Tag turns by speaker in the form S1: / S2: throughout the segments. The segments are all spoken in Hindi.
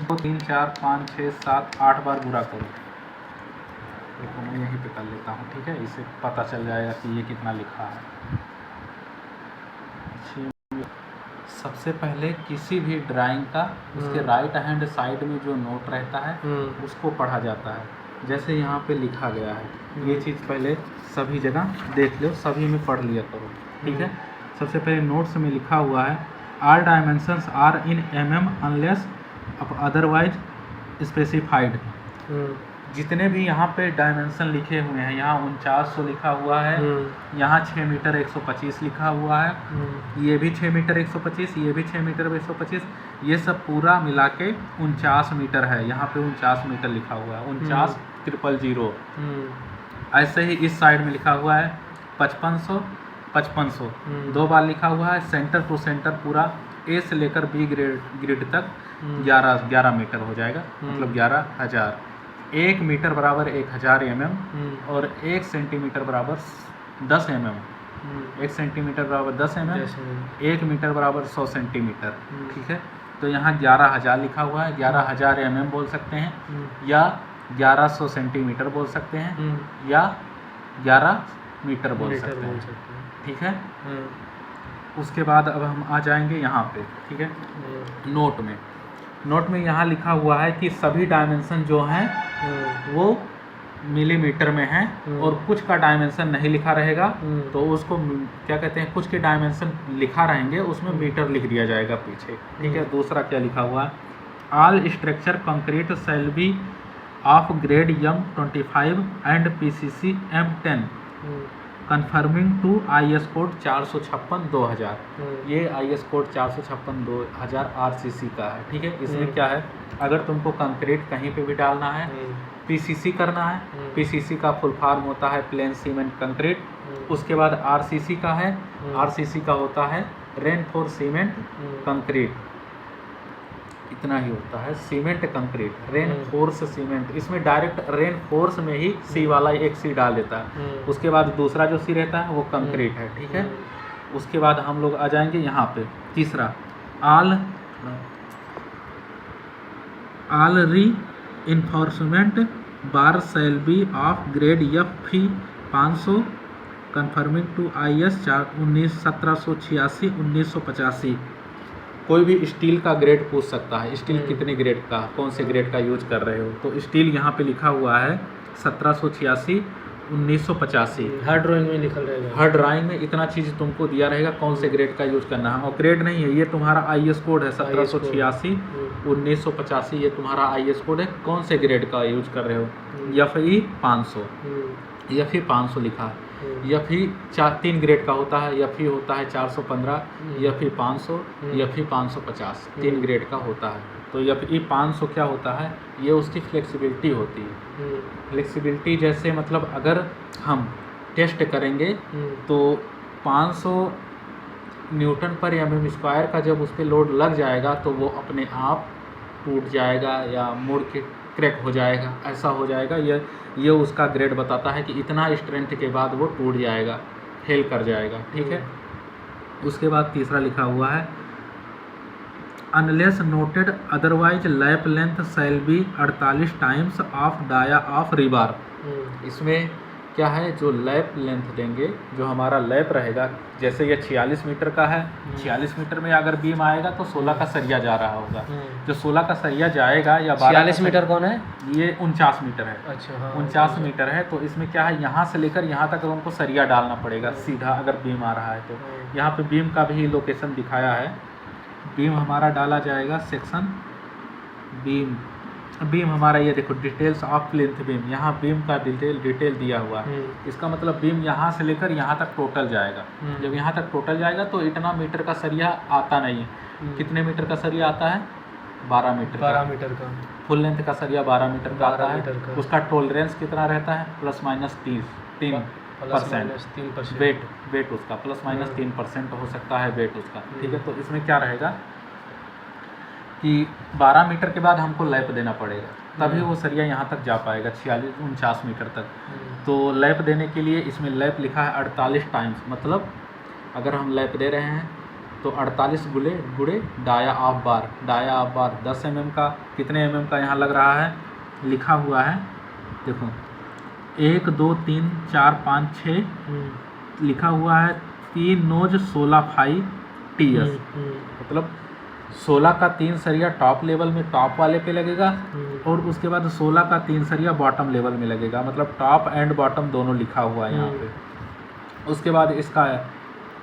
S1: 2 3 4 5 6 7 8 बार गुणा करो। देखो मैं यहीं पे कर लेता हूँ, ठीक है, इससे पता चल जाएगा कि ये कितना लिखा है। सबसे पहले किसी भी ड्राइंग का उसके राइट हैंड साइड में जो नोट रहता है उसको पढ़ा जाता है। जैसे यहाँ पे लिखा गया है, ये चीज़ पहले सभी जगह देख लो, सभी में पढ़ लिया करो, ठीक है। सबसे पहले नोट्स में लिखा हुआ है all dimensions are in mm unless otherwise specified. जितने भी यहाँ पे डायमेंशन लिखे हुए हैं, यहाँ 4900 लिखा हुआ है, यहाँ 6 मीटर 125 लिखा हुआ है, ये भी 6 मीटर 125, ये भी 6 मीटर 125, ये सब पूरा मिला के 49 मीटर है। यहाँ पे 49 मीटर लिखा हुआ है, 49,000। ऐसे ही इस साइड में लिखा हुआ है 5500 दो बार लिखा हुआ है। सेंटर टू सेंटर पूरा ए से लेकर बी ग्रिड तक 11 मीटर हो जाएगा, मतलब 11,000। 1 मीटर बराबर 1000 mm और 1 सेंटीमीटर बराबर 10 mm। 1 सेंटीमीटर बराबर 10 mm, 1 मीटर बराबर 100 सेंटीमीटर, ठीक है। तो यहाँ 11,000 लिखा हुआ है, 11,000 mm बोल सकते हैं, या 1100 सेंटीमीटर बोल सकते हैं, या 11 मीटर बोल सकते हैं, ठीक है। उसके बाद अब हम आ जाएंगे यहाँ पे, ठीक है, नोट में यहाँ लिखा हुआ है कि सभी डायमेंशन जो हैं वो मिलीमीटर में हैं, और कुछ का डायमेंशन नहीं लिखा रहेगा तो उसको क्या कहते हैं, कुछ के डायमेंशन लिखा रहेंगे, उसमें मीटर लिख दिया जाएगा पीछे, ठीक है। दूसरा क्या लिखा हुआ है, all structure concrete shall be of grade M25 and PCC M10 confirming to IS code 456/2000। ये IS कोड 456/2000 RCC का है, ठीक है। इसमें क्या है, अगर तुमको कंक्रीट कहीं पे भी डालना है, PCC करना है, PCC का फुल फॉर्म होता है प्लेन सीमेंट कंक्रीट। उसके बाद RCC का है, RCC का होता है रेनफोर्स सीमेंट कंक्रीट। इतना ही होता है, सीमेंट कंक्रीट, रेनफोर्स सीमेंट। इसमें डायरेक्ट रेनफोर्स में ही सी वाला एक सी डाल देता है। उसके बाद दूसरा जो सी रहता है वो कंक्रीट है, ठीक है। उसके बाद हम लोग आ जाएंगे यहाँ पे तीसरा, all reinforcement bar shall be of grade FE 500 confirming to IS 1786 1985। कोई भी स्टील का ग्रेड पूछ सकता है, स्टील कितने ग्रेड का, कौन से ग्रेड का यूज कर रहे हो, तो स्टील यहाँ पे लिखा हुआ है 1786 1985।
S2: हर ड्राइंग में लिखा रहेगा,
S1: हर ड्राइंग में इतना चीज़ तुमको दिया रहेगा कौन से ग्रेड का यूज करना है। और ग्रेड नहीं है, ये तुम्हारा IS कोड है 1786 1985, ये तुम्हारा IS कोड है, कौन से ग्रेड का यूज कर रहे हो। FE 500, FE 500 लिखा है। FE 3 ग्रेड का होता है, FE होता है 415, FE 500, FE 550, 3 ग्रेड का होता है। तो FE 500 क्या होता है, ये उसकी फ्लेक्सिबिलिटी होती है। फ्लेक्सिबिलिटी जैसे मतलब अगर हम टेस्ट करेंगे तो 500 न्यूटन पर mm² का जब उस पर लोड लग जाएगा तो वो अपने आप टूट जाएगा या मुड़ के क्रैक हो जाएगा, ऐसा हो जाएगा। ये उसका ग्रेड बताता है कि इतना स्ट्रेंथ के बाद वो टूट जाएगा, फेल कर जाएगा, ठीक है। उसके बाद तीसरा लिखा हुआ है unless noted otherwise lap length shall be 48 times of dia of rebar. इसमें क्या है, जो लैप लेंथ देंगे, जो हमारा लैप रहेगा, जैसे ये 46 मीटर का है, 46 मीटर में अगर बीम आएगा तो 16 का सरिया जा रहा होगा। जो 16 का सरिया जाएगा या
S2: 46 मीटर कौन है,
S1: ये 49 मीटर है।
S2: अच्छा, हाँ,
S1: 49 मीटर है। तो इसमें क्या है, यहाँ से लेकर यहाँ तक उनको सरिया डालना पड़ेगा सीधा, अगर बीम आ रहा है तो। यहाँ पे बीम का भी लोकेशन दिखाया है, बीम हमारा डाला जाएगा सेक्शन बीम हमारा, ये देखो डिटेल्स ऑफ प्लिंथ बीम, यहाँ बीम का डिटेल दिया हुआ है। इसका मतलब बीम यहाँ से लेकर यहाँ तक टोटल जाएगा। जब यहाँ तक टोटल जाएगा तो इतना मीटर का सरिया आता नहीं है। कितने मीटर का सरिया आता है, 12 मीटर का। फुल लेंथ का सरिया 12 मीटर का आता है। उसका टॉलरेंस कितना रहता है, +-3% वेट उसका +-3% हो सकता है वेट उसका, ठीक है। तो इसमें क्या रहेगा कि 12 मीटर के बाद हमको लैप देना पड़ेगा, तभी वो सरिया यहाँ तक जा पाएगा 49 मीटर तक। तो लैप देने के लिए इसमें लैप लिखा है 48 टाइम्स, मतलब अगर हम लैप दे रहे हैं तो 48 गुड़े dia of bar, dia of bar 10 mm का, कितने mm का यहाँ लग रहा है, लिखा हुआ है देखो 1 2 3 4 5 6 लिखा हुआ है 3 नोज 16 फाई TS, मतलब 16 का 3 सरिया टॉप लेवल में टॉप वाले पे लगेगा और उसके बाद 16 का 3 सरिया बॉटम लेवल में लगेगा, मतलब टॉप एंड बॉटम दोनों लिखा हुआ है यहाँ पे। उसके बाद इसका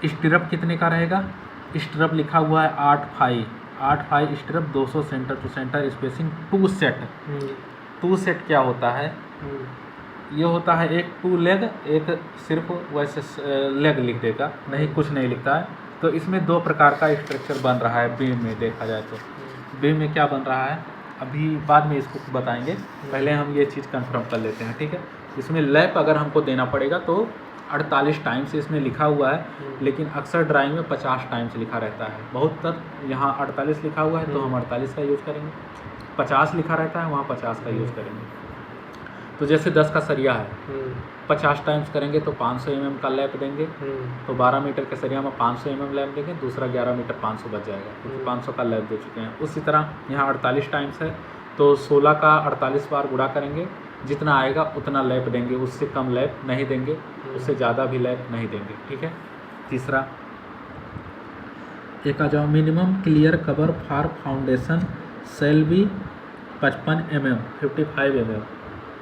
S1: स्टिरअप कितने का रहेगा, स्टिरअप लिखा हुआ है 8 phi stirrup 200 centre to centre spacing 2 set. 2 set क्या होता है, ये होता है एक 2 लेग, एक सिर्फ वैसे लेग लिख देगा, नहीं कुछ नहीं लिखता है। तो इसमें 2 प्रकार का स्ट्रक्चर बन रहा है बीम में, देखा जाए तो बीम में क्या बन रहा है अभी बाद में इसको बताएंगे, पहले हम ये चीज़ कंफर्म कर लेते हैं, ठीक है। इसमें लैप अगर हमको देना पड़ेगा तो 48 टाइम्स इसमें लिखा हुआ है, लेकिन अक्सर ड्राइंग में 50 टाइम्स लिखा रहता है, बहुत तर यहाँ 48 लिखा हुआ है तो हम 48 का यूज़ करेंगे, 50 लिखा रहता है वहाँ 50 का यूज़ करेंगे। तो जैसे 10 का सरिया है 50 टाइम्स करेंगे तो 500 mm का लैप देंगे, तो 12 मीटर के सरिया में 500 mm लैप देंगे, दूसरा 11 मीटर 500 बच जाएगा, क्योंकि 500 का लैप दे चुके हैं। उसी तरह यहाँ 48 टाइम्स है तो 16 का 48 बार गुणा करेंगे, जितना आएगा उतना लैप देंगे, उससे कम लैप नहीं देंगे, उससे ज़्यादा भी लैप नहीं देंगे, ठीक है। तीसरा एक आ जाओ, minimum clear cover for foundation shall be 55 mm 55 mm।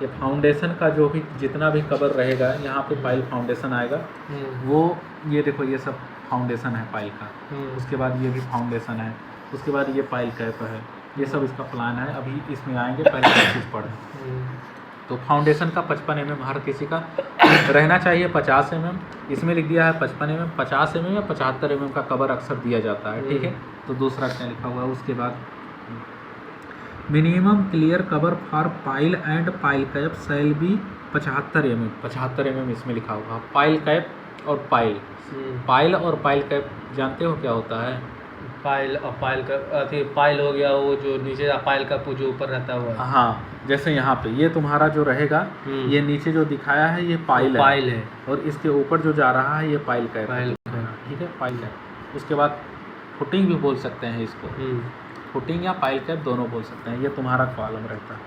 S1: ये फाउंडेशन का जो भी जितना भी कवर रहेगा यहाँ पे पाइल फाउंडेशन आएगा, वो ये देखो ये सब फाउंडेशन है पाइल का, उसके बाद ये भी फाउंडेशन है, उसके बाद ये पाइल कैप है, ये सब इसका प्लान है, अभी इसमें आएंगे, पहले सब चीज़ पढ़ें। तो फाउंडेशन का 55 mm हर किसी का रहना चाहिए, 50 mm इसमें लिख दिया है 55 mm, 50 mm या 75 mm का कवर अक्सर दिया जाता है, ठीक है। तो दूसरा क्या लिखा हुआ है, उसके बाद minimum clear cover for pile and pile cap shall be 75 mm, 75 mm इसमें लिखा हुआ। पाइल कैप और पाइल और पाइल कैप जानते हो क्या होता है?
S2: पाइल और पाइल का पाइल हो गया वो जो नीचे पाइल का जो ऊपर रहता हुआ है।
S1: हाँ, जैसे यहाँ पे ये तुम्हारा जो रहेगा ये नीचे जो दिखाया है ये पाइल है और इसके ऊपर जो जा रहा है ये पाइल कैप, ठीक है, पाइल कैप। उसके बाद फुटिंग भी बोल सकते हैं इसको, फुटिंग या पाइल कैप दोनों बोल सकते हैं, ये तुम्हारा कॉलम रहता है,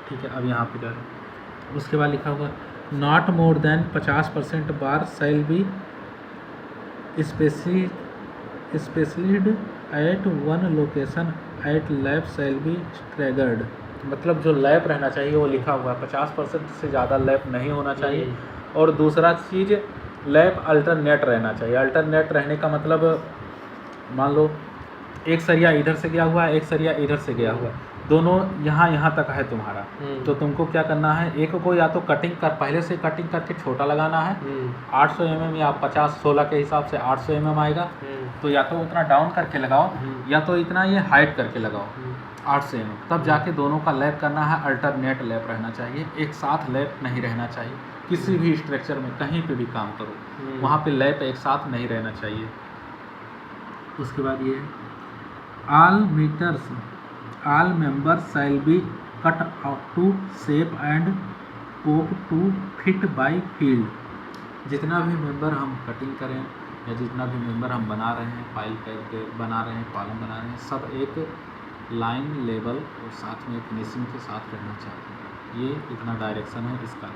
S1: ठीक है। अब यहाँ पे जाए, उसके बाद लिखा हुआ not more than 50% bar shall be spliced at one location at lap shall be staggered, मतलब जो लैप रहना चाहिए वो लिखा हुआ है, 50% से ज़्यादा लैप नहीं होना चाहिए। और दूसरा चीज़ लैप अल्टरनेट रहना चाहिए। अल्टरनेट रहने का मतलब मान लो एक सरिया इधर से गया हुआ है, एक सरिया इधर से गया हुआ है, दोनों यहाँ तक है तुम्हारा, तो तुमको क्या करना है, एक को या तो कटिंग कर पहले से कटिंग करके छोटा लगाना है, 800 mm या 50-16 के हिसाब से 800 mm आएगा, तो या तो उतना डाउन करके लगाओ या तो इतना ये हाइट करके लगाओ 800 mm, तब जाके दोनों का लैप करना है। अल्टरनेट लैप रहना चाहिए, एक साथ लैप नहीं रहना चाहिए। किसी भी स्ट्रक्चर में कहीं पे भी काम करो वहाँ पे लैप एक साथ नहीं रहना चाहिए। उसके बाद ये all members shall be cut out to shape and poke to fit by field। जितना भी मेंबर हम कटिंग करें या जितना भी मेंबर हम बना रहे हैं, पाइल करके बना रहे हैं, कॉलम बना रहे हैं, सब एक लाइन लेवल और साथ में फिनिशिंग के साथ रहना चाहिए। ये इतना डायरेक्शन है इसका।